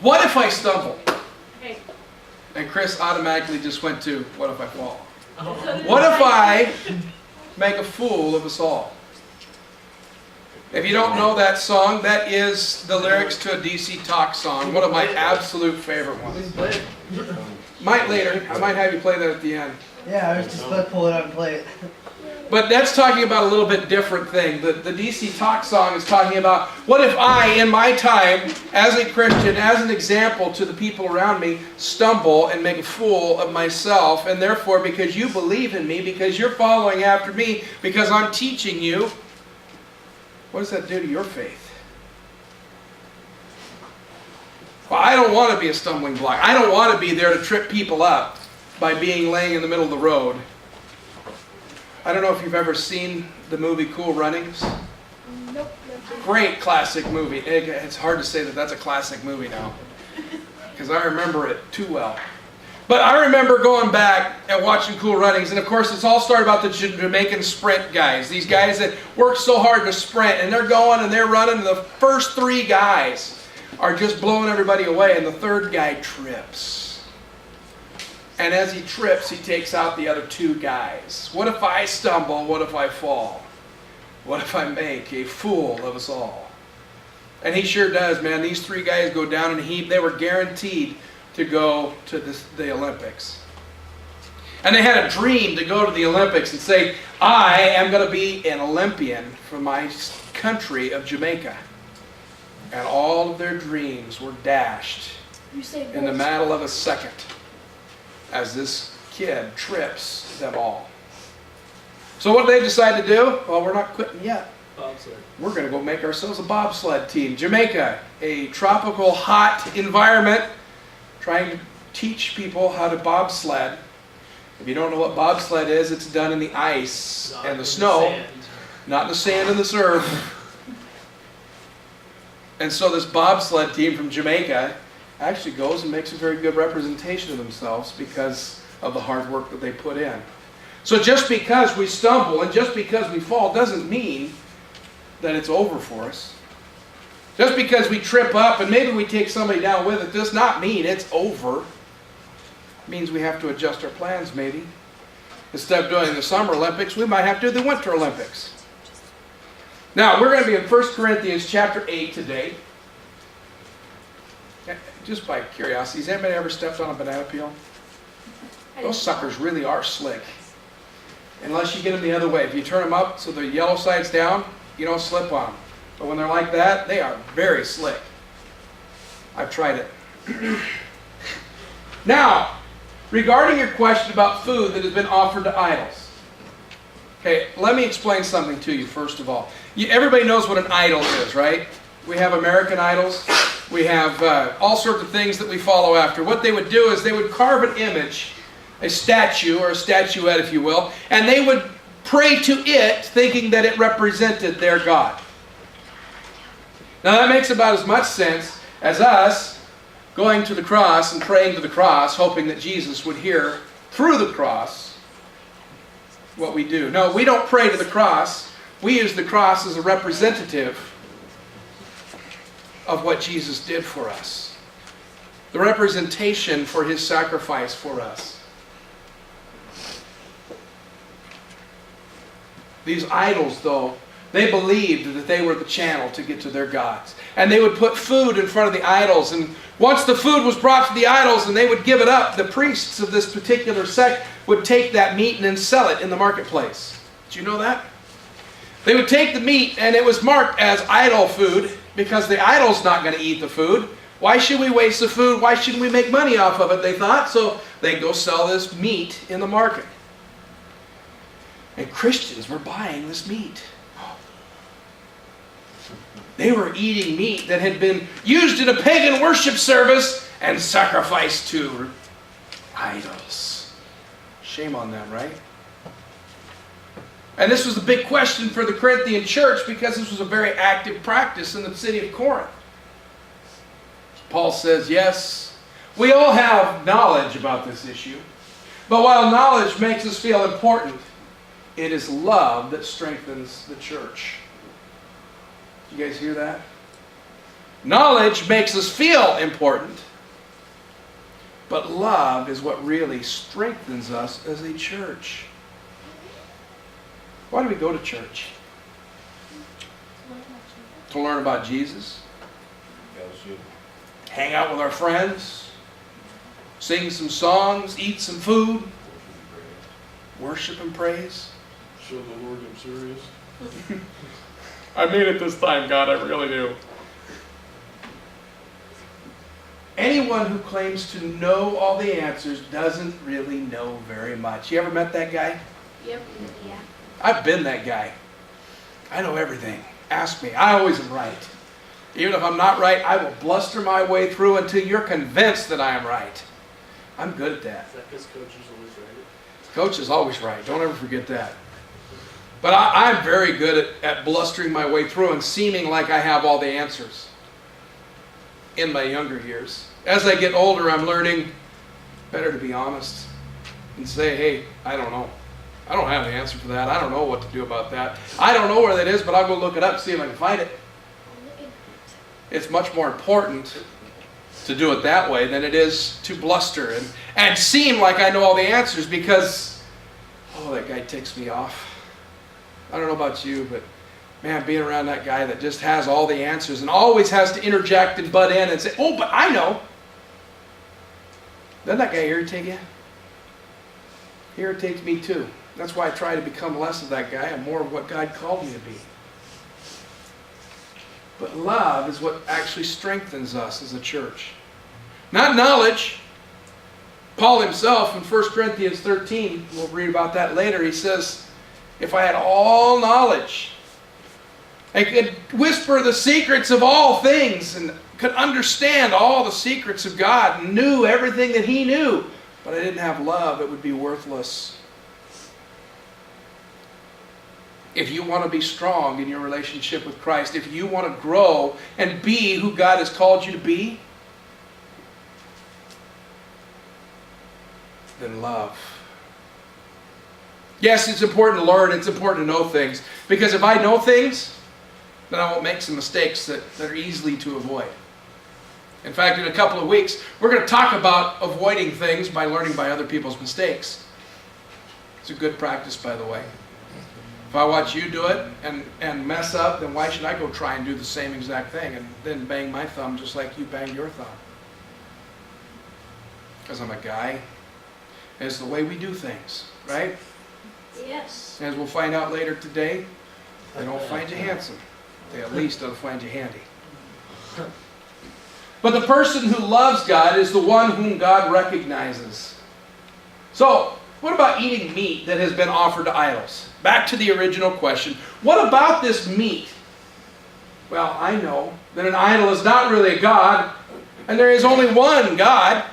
What if I stumble? Hey. And Chris automatically just went to, what if I fall? Oh. What if I make a fool of us all? If you don't know that song, that is the lyrics to a DC Talk song. One of my absolute favorite ones. Might later. I might have you play that at the end. Yeah, I was just about to pull it out and play it. But that's talking about a little bit different thing. The DC Talk song is talking about, what if I, in my time, as a Christian, as an example to the people around me, stumble and make a fool of myself, and therefore, because you believe in me, because you're following after me, because I'm teaching you, what does that do to your faith? Well, I don't want to be a stumbling block. I don't want to be there to trip people up by being laying in the middle of the road. I don't know if you've ever seen the movie Cool Runnings. Nope. Great classic movie. It's hard to say that that's a classic movie now, because I remember it too well. But I remember going back and watching Cool Runnings, and of course it's all started about the Jamaican sprint guys. These guys that work so hard to sprint, and they're going and they're running, and the first three guys are just blowing everybody away, and the third guy trips. And as he trips, he takes out the other two guys. What if I stumble? What if I fall? What if I make a fool of us all? And he sure does, man. These three guys go down in a heap. They were guaranteed to go to the Olympics. And they had a dream to go to the Olympics and say, I am going to be an Olympian for my country of Jamaica. And all of their dreams were dashed in the matter of a second as this kid trips them all. So what did they decide to do? Well, we're not quitting yet. Bobsled. We're going to go make ourselves a bobsled team. Jamaica, a tropical, hot environment, trying to teach people how to bobsled. If you don't know what bobsled is, it's done in the ice and the snow, not in the sand and the surf. And so this bobsled team from Jamaica actually goes and makes a very good representation of themselves because of the hard work that they put in. So just because we stumble and just because we fall doesn't mean that it's over for us. Just because we trip up and maybe we take somebody down with it does not mean it's over. It means we have to adjust our plans maybe. Instead of doing the Summer Olympics, we might have to do the Winter Olympics. Now, we're going to be in 1 Corinthians chapter 8 today. Just by curiosity, has anybody ever stepped on a banana peel? Those suckers really are slick. Unless you get them the other way. If you turn them up so the yellow side's down, you don't slip on them. But when they're like that, they are very slick. I've tried it. Now, regarding your question about food that has been offered to idols. Okay, let me explain something to you first of all. Everybody knows what an idol is, right? We have American idols. We have all sorts of things that we follow after. What they would do is they would carve an image, a statue or a statuette, if you will, and they would pray to it thinking that it represented their God. Now that makes about as much sense as us going to the cross and praying to the cross, hoping that Jesus would hear through the cross what we do. No, we don't pray to the cross. We use the cross as a representative of what Jesus did for us. The representation for His sacrifice for us. These idols, though, they believed that they were the channel to get to their gods. And they would put food in front of the idols. And once the food was brought to the idols and they would give it up, the priests of this particular sect would take that meat and then sell it in the marketplace. Did you know that? They would take the meat and it was marked as idol food because the idol's not going to eat the food. Why should we waste the food? Why shouldn't we make money off of it, they thought. So they'd go sell this meat in the market. And Christians were buying this meat. They were eating meat that had been used in a pagan worship service and sacrificed to idols. Shame on them, right? And this was a big question for the Corinthian church because this was a very active practice in the city of Corinth. Paul says, yes, we all have knowledge about this issue. But while knowledge makes us feel important, it is love that strengthens the church. You guys hear that? Knowledge makes us feel important. But love is what really strengthens us as a church. Why do we go to church? To learn about Jesus. Hang out with our friends. Sing some songs. Eat some food. Worship and praise. Show the Lord I'm serious. I mean it this time, God. I really do. Anyone who claims to know all the answers doesn't really know very much. You ever met that guy? Yep. Yeah. I've been that guy. I know everything. Ask me. I always am right. Even if I'm not right, I will bluster my way through until you're convinced that I am right. I'm good at that. Is that because Coach is always right? Coach is always right. Don't ever forget that. But I'm very good at blustering my way through and seeming like I have all the answers in my younger years. As I get older, I'm learning better to be honest and say, hey, I don't know. I don't have the answer for that. I don't know what to do about that. I don't know where that is, but I'll go look it up and see if I can find it. It's much more important to do it that way than it is to bluster and seem like I know all the answers because, oh, that guy ticks me off. I don't know about you, but man, being around that guy that just has all the answers and always has to interject and butt in and say, oh, but I know. Doesn't that guy irritate you? He irritates me too. That's why I try to become less of that guy and more of what God called me to be. But love is what actually strengthens us as a church. Not knowledge. Paul himself in 1 Corinthians 13, we'll read about that later, he says, if I had all knowledge, I could whisper the secrets of all things and could understand all the secrets of God and knew everything that He knew, but I didn't have love, it would be worthless. If you want to be strong in your relationship with Christ, if you want to grow and be who God has called you to be, then love. Yes, it's important to learn, it's important to know things, because if I know things, then I won't make some mistakes that are easily to avoid. In fact, in a couple of weeks, we're going to talk about avoiding things by learning by other people's mistakes. It's a good practice, by the way. If I watch you do it and mess up, then why should I go try and do the same exact thing and then bang my thumb just like you banged your thumb? Because I'm a guy. And it's the way we do things, right? Yes. As we'll find out later today, they don't find you handsome. They at least don't find you handy. But the person who loves God is the one whom God recognizes. So, what about eating meat that has been offered to idols? Back to the original question. What about this meat? Well, I know that an idol is not really a God, and there is only one God.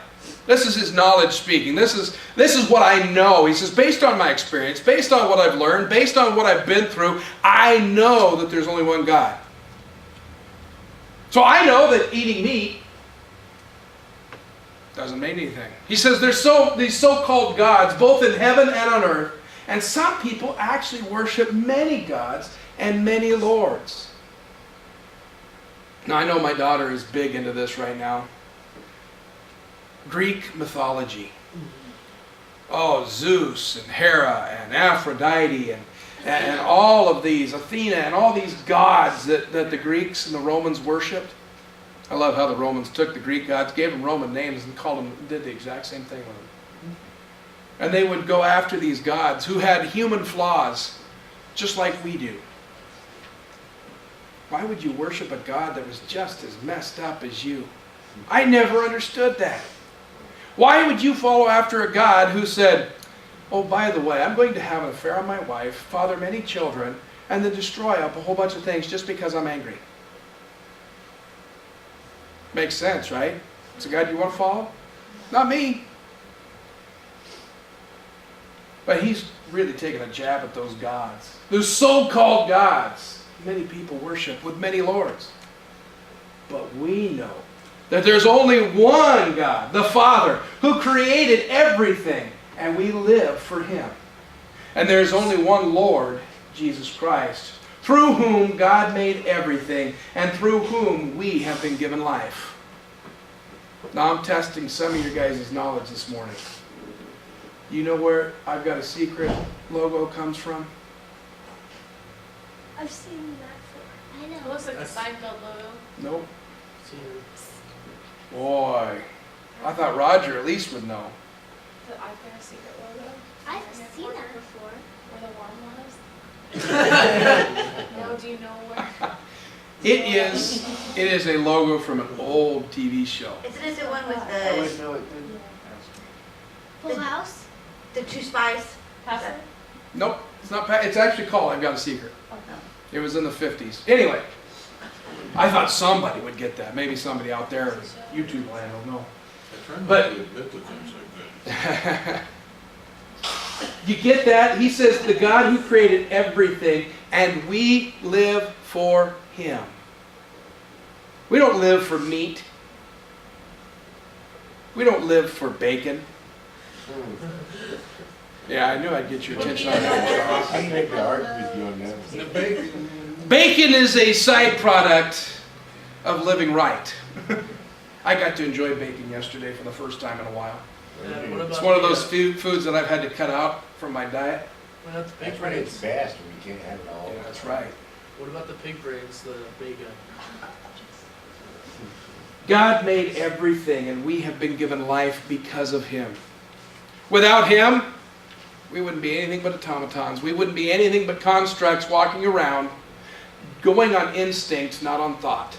This is his knowledge speaking. This is what I know. He says, based on my experience, based on what I've learned, based on what I've been through, I know that there's only one God. So I know that eating meat doesn't mean anything. He says there's these so-called gods, both in heaven and on earth, and some people actually worship many gods and many lords. Now I know my daughter is big into this right now. Greek mythology. Oh, Zeus and Hera and Aphrodite and all of these, Athena and all these gods that the Greeks and the Romans worshipped. I love how the Romans took the Greek gods, gave them Roman names and did the exact same thing with them. And they would go after these gods who had human flaws, just like we do. Why would you worship a God that was just as messed up as you? I never understood that. Why would you follow after a God who said, oh, by the way, I'm going to have an affair on my wife, father many children, and then destroy up a whole bunch of things just because I'm angry? Makes sense, right? It's a God you want to follow? Not me. But he's really taking a jab at those gods. Those so-called gods many people worship with many lords. But we know that there's only one God, the Father, who created everything, and we live for Him. And there's only one Lord, Jesus Christ, through whom God made everything, and through whom we have been given life. Now I'm testing some of your guys' knowledge this morning. You know where I've Got a Secret logo comes from? I've seen that before. I It know. looks like the Seinfeld logo. Nope. Boy, I thought Roger at least would know. The I've Got a Secret logo. I've seen that before. Where the worm was. No, do you know where? It is a logo from an old TV show. Isn't it the one with I would the know it. Full House? two spies? Password? Nope, it's not. It's actually called I've Got a Secret. Oh, It was in the 50s. Anyway, I thought somebody would get that. Maybe somebody out there in YouTube land will know. I try not But- to admit to things like that. You get that? He says the God who created everything, and we live for Him. We don't live for meat. We don't live for bacon. Yeah, I knew I'd get your attention on that, Charles. I think I argue with you on that. The bacon. Bacon is a side product of living right. I got to enjoy bacon yesterday for the first time in a while. It's one of those foods that I've had to cut out from my diet. What about the pig That's when it's brains? fast and we can't have it all. Yeah, that's right. What about the pig brains, the bacon? God made everything, and we have been given life because of Him. Without Him, we wouldn't be anything but automatons. We wouldn't be anything but constructs walking around, going on instinct, not on thought.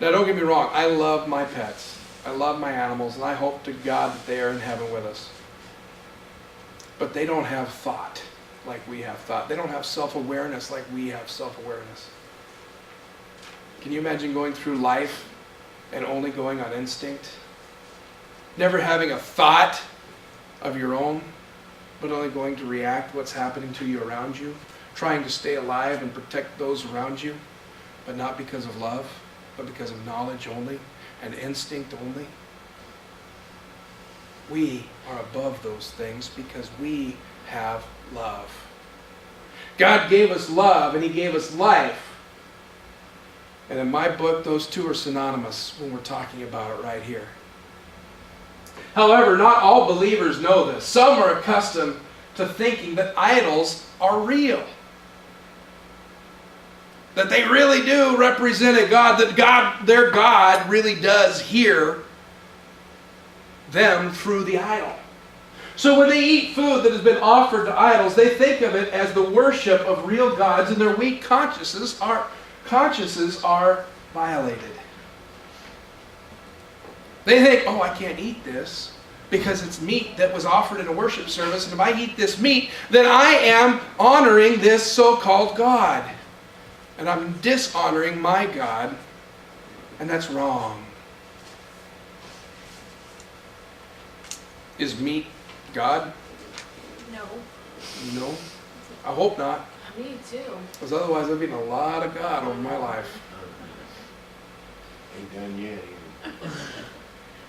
Now, don't get me wrong. I love my pets. I love my animals, and I hope to God that they are in heaven with us. But they don't have thought like we have thought. They don't have self-awareness like we have self-awareness. Can you imagine going through life and only going on instinct? Never having a thought of your own, but only going to react what's happening to you around you, trying to stay alive and protect those around you, but not because of love, but because of knowledge only and instinct only. We are above those things because we have love. God gave us love and He gave us life. And in my book, those two are synonymous when we're talking about it right here. However, not all believers know this. Some are accustomed to thinking that idols are real. That they really do represent a God, that their God really does hear them through the idol. So when they eat food that has been offered to idols, they think of it as the worship of real gods, and their weak consciences are violated. They think, oh, I can't eat this because it's meat that was offered in a worship service, and if I eat this meat, then I am honoring this so-called God. And I'm dishonoring my God, and that's wrong. Is meat God? No. No. I hope not, Me too. because otherwise I've eaten a lot of God over my life. Ain't done yet either.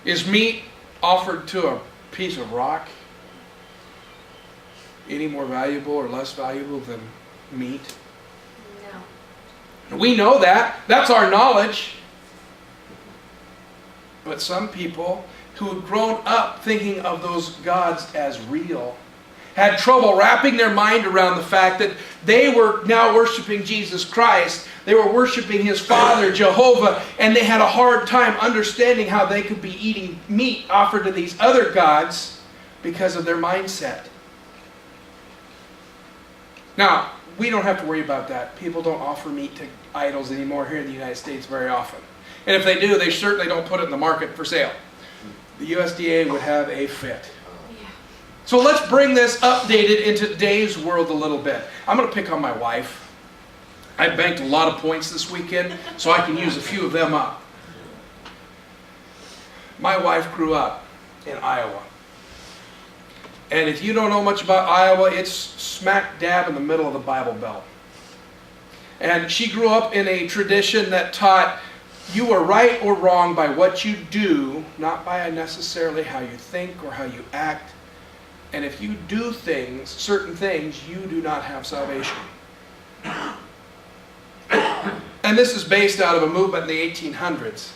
Is meat offered to a piece of rock any more valuable or less valuable than meat? No. We know that. That's our knowledge. But some people who had grown up thinking of those gods as real had trouble wrapping their mind around the fact that they were now worshiping Jesus Christ. They were worshiping His Father, Jehovah, and they had a hard time understanding how they could be eating meat offered to these other gods because of their mindset. Now, we don't have to worry about that. People don't offer meat to idols anymore here in the United States very often. And if they do, they certainly don't put it in the market for sale. The USDA would have a fit. Yeah. So let's bring this updated into today's world a little bit. I'm going to pick on my wife. I banked a lot of points this weekend, so I can use a few of them up. My wife grew up in Iowa. And if you don't know much about Iowa, it's smack dab in the middle of the Bible Belt. And she grew up in a tradition that taught you are right or wrong by what you do, not by necessarily how you think or how you act. And if you do things, certain things, you do not have salvation. And this is based out of a movement in the 1800s.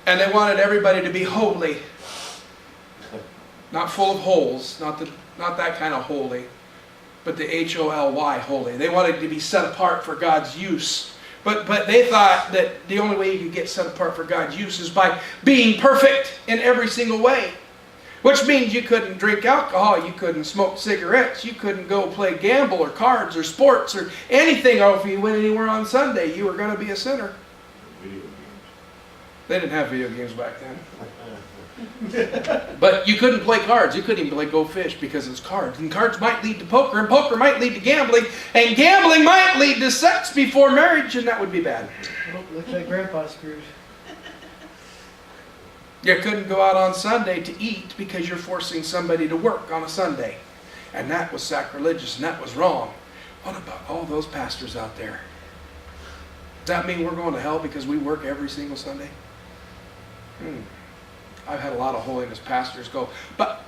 And they wanted everybody to be holy. Not full of holes, not that kind of holy, but the H-O-L-Y, holy. They wanted to be set apart for God's use. But they thought that the only way you could get set apart for God's use is by being perfect in every single way. Which means you couldn't drink alcohol, you couldn't smoke cigarettes, you couldn't go play gamble or cards or sports or anything. Or if you went anywhere on Sunday, you were going to be a sinner. Video games. They didn't have video games back then. But you couldn't play cards. You couldn't even play Go Fish because it's cards. And cards might lead to poker, and poker might lead to gambling, and gambling might lead to sex before marriage, and that would be bad. Oh, looks like Grandpa's screwed. You couldn't go out on Sunday to eat because you're forcing somebody to work on a Sunday. And that was sacrilegious, and that was wrong. What about all those pastors out there? Does that mean we're going to hell because we work every single Sunday? I've had a lot of holiness pastors go, but,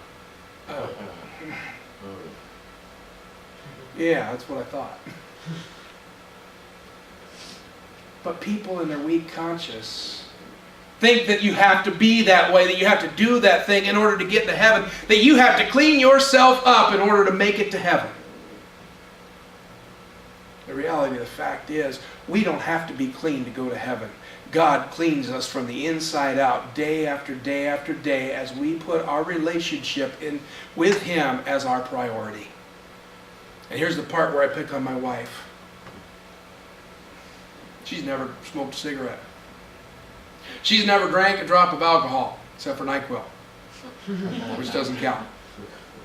yeah, that's what I thought. But people in their weak conscience think that you have to be that way, that you have to do that thing in order to get to heaven, that you have to clean yourself up in order to make it to heaven. The reality of the fact is, we don't have to be clean to go to heaven. God cleans us from the inside out day after day after day as we put our relationship in with Him as our priority. And here's the part where I pick on my wife. She's never smoked a cigarette. She's never drank a drop of alcohol, except for NyQuil, which doesn't count.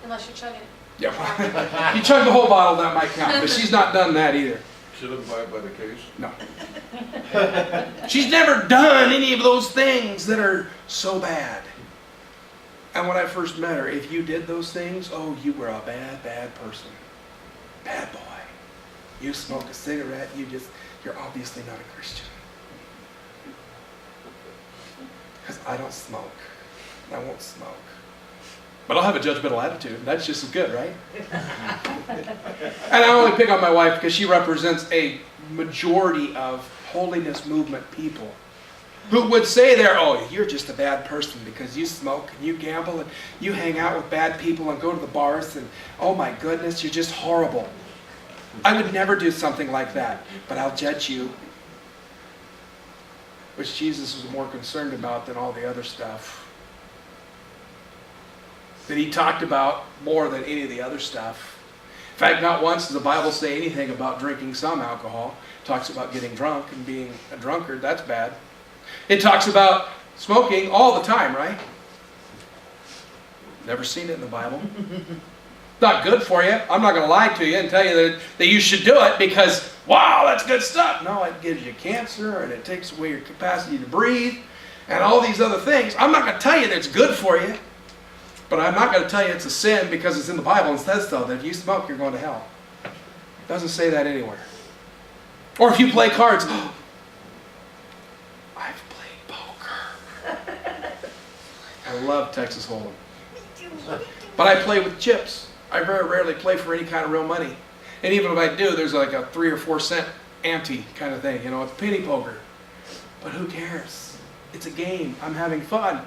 Unless you chug it. Yeah, you chug the whole bottle, that might count, but she's not done that either. She doesn't buy it by the case? No. She's never done any of those things that are so bad. And when I first met her, if you did those things, oh, you were a bad, bad person. Bad boy. You smoke a cigarette, you're obviously not a Christian. Because I don't smoke. I won't smoke. But I'll have a judgmental attitude. That's just as good, right? And I only pick on my wife because she represents a majority of holiness movement people who would say there, oh, you're just a bad person because you smoke and you gamble and you hang out with bad people and go to the bars and, oh my goodness, you're just horrible. I would never do something like that, but I'll judge you. Which Jesus was more concerned about than all the other stuff. That He talked about more than any of the other stuff. In fact, not once does the Bible say anything about drinking some alcohol. It talks about getting drunk and being a drunkard. That's bad. It talks about smoking all the time, right? Never seen it in the Bible. Not good for you. I'm not going to lie to you and tell you that you should do it because, wow, that's good stuff. No, it gives you cancer and it takes away your capacity to breathe and all these other things. I'm not going to tell you that it's good for you. But I'm not going to tell you it's a sin because it's in the Bible and says so, that if you smoke, you're going to hell. It doesn't say that anywhere. Or if you play cards, oh, I've played poker. I love Texas Hold'em. But I play with chips. I very rarely play for any kind of real money. And even if I do, there's like a 3 or 4 cent ante kind of thing. You know, it's penny poker. But who cares? It's a game. I'm having fun.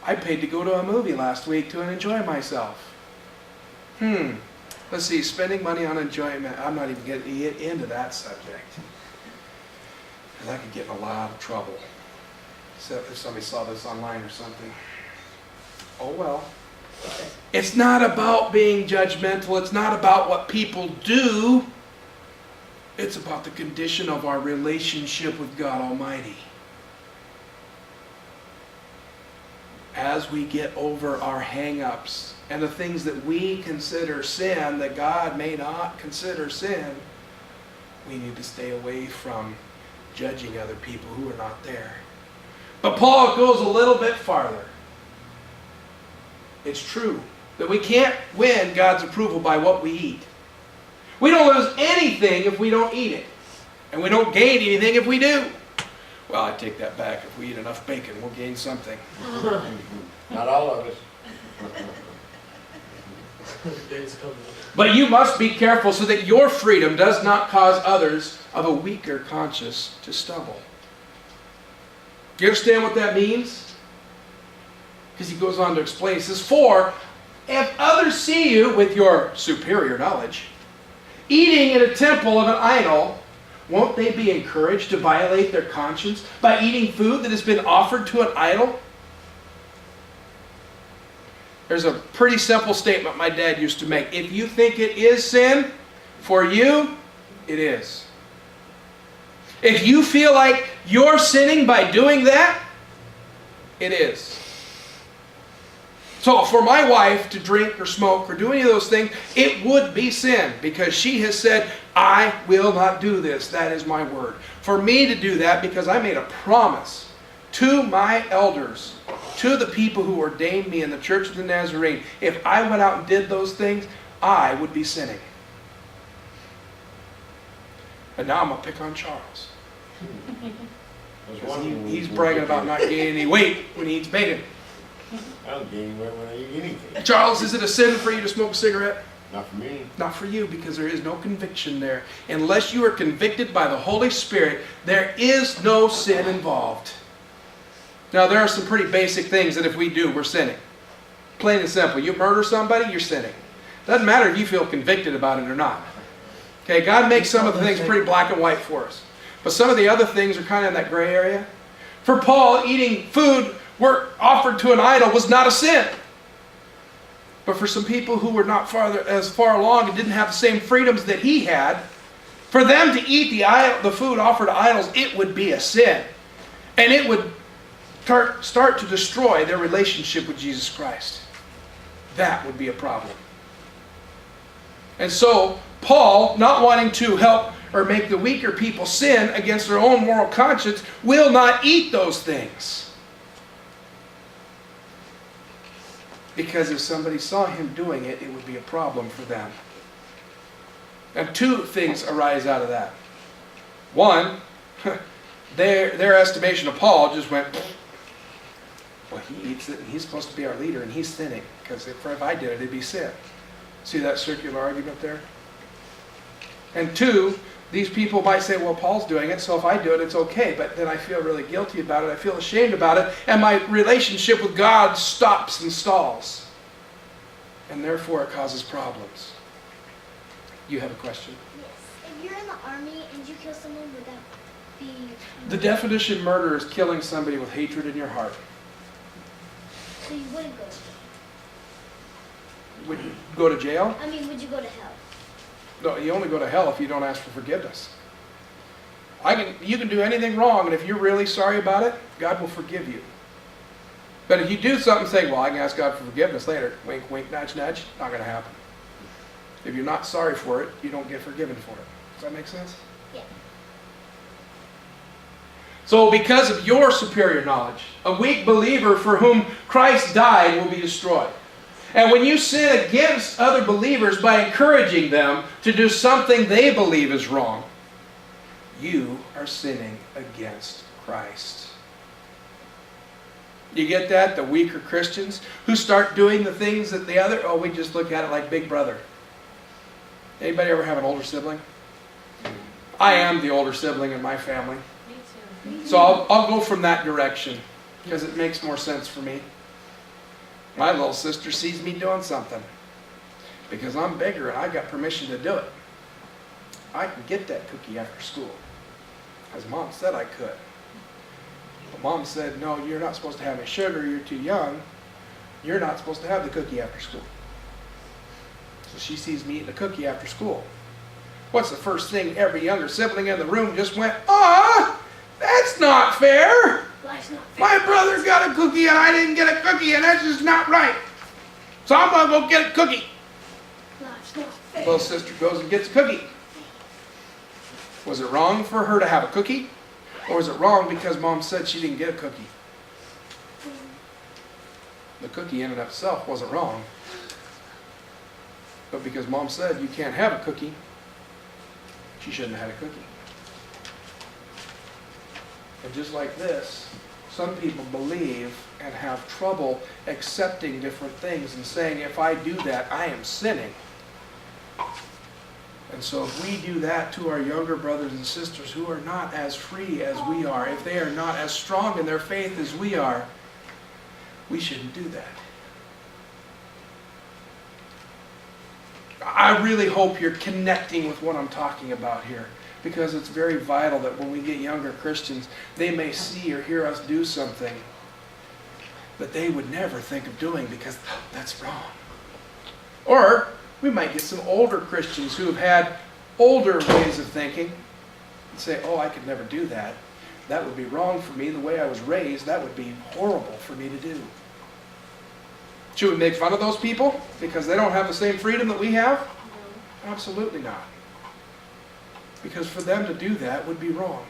I paid to go to a movie last week to enjoy myself. Let's see, spending money on enjoyment. I'm not even getting into that subject. Because I could get in a lot of trouble. Except if somebody saw this online or something. Oh well. It's not about being judgmental. It's not about what people do. It's about the condition of our relationship with God Almighty. As we get over our hang-ups and the things that we consider sin that God may not consider sin, we need to stay away from judging other people who are not there. But Paul goes a little bit farther. It's true that we can't win God's approval by what we eat. We don't lose anything if we don't eat it. And we don't gain anything if we do. Well, I take that back. If we eat enough bacon, we'll gain something. Not all of us. Days coming. But you must be careful so that your freedom does not cause others of a weaker conscience to stumble. Do you understand what that means? Because he goes on to explain. He says, for if others see you with your superior knowledge, eating in a temple of an idol, won't they be encouraged to violate their conscience by eating food that has been offered to an idol? There's a pretty simple statement my dad used to make. If you think it is sin, for you, it is. If you feel like you're sinning by doing that, it is. So for my wife to drink or smoke or do any of those things, it would be sin because she has said, I will not do this. That is my word. For me to do that because I made a promise to my elders, to the people who ordained me in the Church of the Nazarene, if I went out and did those things, I would be sinning. And now I'm going to pick on Charles. Because he's bragging about not gaining any weight when he eats bacon. I don't gain weight when I eat anything. Charles, is it a sin for you to smoke a cigarette? Not for me. Not for you, because there is no conviction there. Unless you are convicted by the Holy Spirit, there is no sin involved. Now, there are some pretty basic things that if we do, we're sinning. Plain and simple. You murder somebody, you're sinning. Doesn't matter if you feel convicted about it or not. Okay, God makes some of the things pretty black and white for us. But some of the other things are kind of in that gray area. For Paul, eating food offered to an idol was not a sin. But for some people who were not as far along and didn't have the same freedoms that he had, for them to eat the food offered to idols, it would be a sin. And it would start to destroy their relationship with Jesus Christ. That would be a problem. And so, Paul, not wanting to help or make the weaker people sin against their own moral conscience, will not eat those things. Because if somebody saw him doing it, it would be a problem for them. And two things arise out of that. One, their estimation of Paul just went, well, he eats it and he's supposed to be our leader and he's sinning. Because if I did it, it'd be sin. See that circular argument there? And two, these people might say, well, Paul's doing it, so if I do it, it's okay. But then I feel really guilty about it. I feel ashamed about it. And my relationship with God stops and stalls. And therefore, it causes problems. You have a question? Yes. If you're in the army and you kill someone, would that be... The definition of murder is killing somebody with hatred in your heart. So you wouldn't go to jail? Would you go to jail? I mean, would you go to hell? No, you only go to hell if you don't ask for forgiveness. You can do anything wrong, and if you're really sorry about it, God will forgive you. But if you do something saying, well, I can ask God for forgiveness later, wink, wink, nudge, nudge, not going to happen. If you're not sorry for it, you don't get forgiven for it. Does that make sense? Yeah. So because of your superior knowledge, a weak believer for whom Christ died will be destroyed. And when you sin against other believers by encouraging them to do something they believe is wrong, you are sinning against Christ. You get that? The weaker Christians who start doing the things that we just look at it like Big Brother. Anybody ever have an older sibling? I am the older sibling in my family. Me too. So I'll go from that direction because it makes more sense for me. My little sister sees me doing something because I'm bigger and I got permission to do it. I can get that cookie after school because Mom said I could. But Mom said, no, you're not supposed to have any sugar. You're too young. You're not supposed to have the cookie after school. So she sees me eating a cookie after school. What's the first thing every younger sibling in the room just went, that's not fair. Life's not fair. My brother got a cookie and I didn't get a cookie and that's just not right. So I'm going to go get a cookie. Life's not fair. Little sister goes and gets a cookie. Was it wrong for her to have a cookie? Or was it wrong because Mom said she didn't get a cookie? The cookie in and of itself wasn't wrong. But because Mom said you can't have a cookie, she shouldn't have had a cookie. And just like this, some people believe and have trouble accepting different things and saying, if I do that, I am sinning. And so if we do that to our younger brothers and sisters who are not as free as we are, if they are not as strong in their faith as we are, we shouldn't do that. I really hope you're connecting with what I'm talking about here, because it's very vital that when we get younger Christians, they may see or hear us do something that they would never think of doing because that's wrong. Or we might get some older Christians who have had older ways of thinking and say, oh, I could never do that. That would be wrong for me. The way I was raised, that would be horrible for me to do. Should we make fun of those people because they don't have the same freedom that we have? Absolutely not. Because for them to do that would be wrong.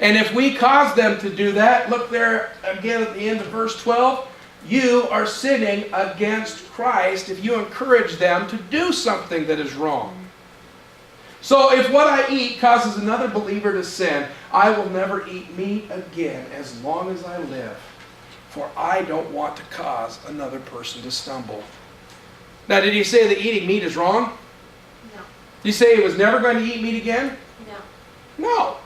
And if we cause them to do that, look there again at the end of verse 12, you are sinning against Christ if you encourage them to do something that is wrong. So if what I eat causes another believer to sin, I will never eat meat again as long as I live, for I don't want to cause another person to stumble. Now, did he say that eating meat is wrong? No. Did he say he was never going to eat meat again? No. No.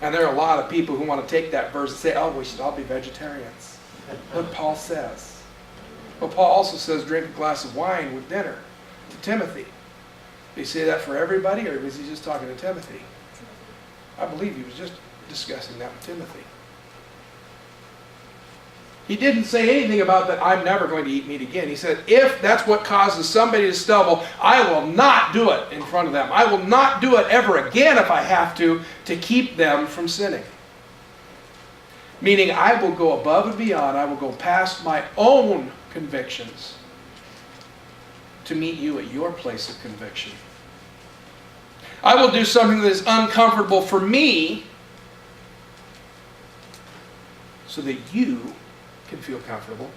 And there are a lot of people who want to take that verse and say, oh, we should all be vegetarians. What Paul says. Well, Paul also says drink a glass of wine with dinner to Timothy. Did he say that for everybody, or was he just talking to Timothy? I believe he was just discussing that with Timothy. He didn't say anything about that I'm never going to eat meat again. He said, if that's what causes somebody to stumble, I will not do it in front of them. I will not do it ever again if I have to keep them from sinning. Meaning I will go above and beyond. I will go past my own convictions to meet you at your place of conviction. I will do something that is uncomfortable for me so that you can feel comfortable,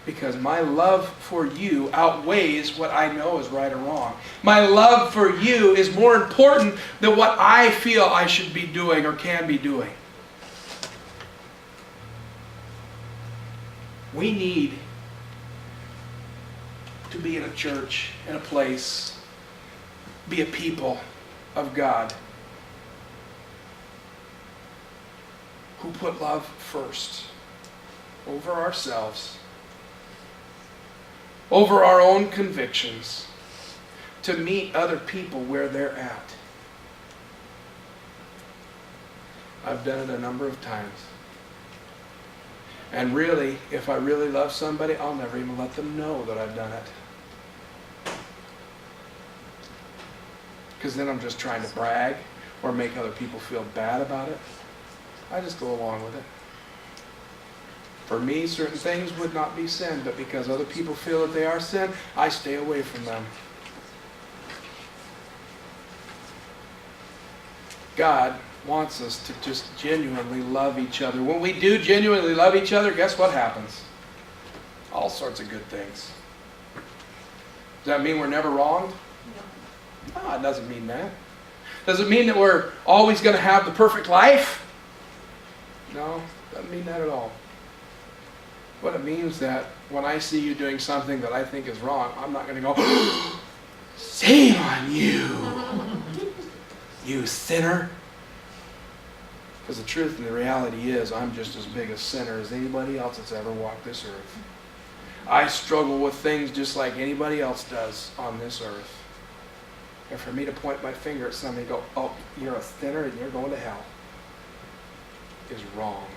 because my love for you outweighs what I know is right or wrong. My love for you is more important than what I feel I should be doing or can be doing. We need to be in a church, in a place, be a people of God who put love first over ourselves, over our own convictions, to meet other people where they're at. I've done it a number of times. And really, if I really love somebody, I'll never even let them know that I've done it. Because then I'm just trying to brag or make other people feel bad about it. I just go along with it. For me, certain things would not be sin, but because other people feel that they are sin, I stay away from them. God wants us to just genuinely love each other. When we do genuinely love each other, guess what happens? All sorts of good things. Does that mean we're never wronged? No, it doesn't mean that. Does it mean that we're always going to have the perfect life? No, doesn't mean that at all. What it means that when I see you doing something that I think is wrong, I'm not going to go, shame on you, you sinner. Because the truth and the reality is I'm just as big a sinner as anybody else that's ever walked this earth. I struggle with things just like anybody else does on this earth. And for me to point my finger at somebody and go, oh, you're a sinner and you're going to hell, is wrong.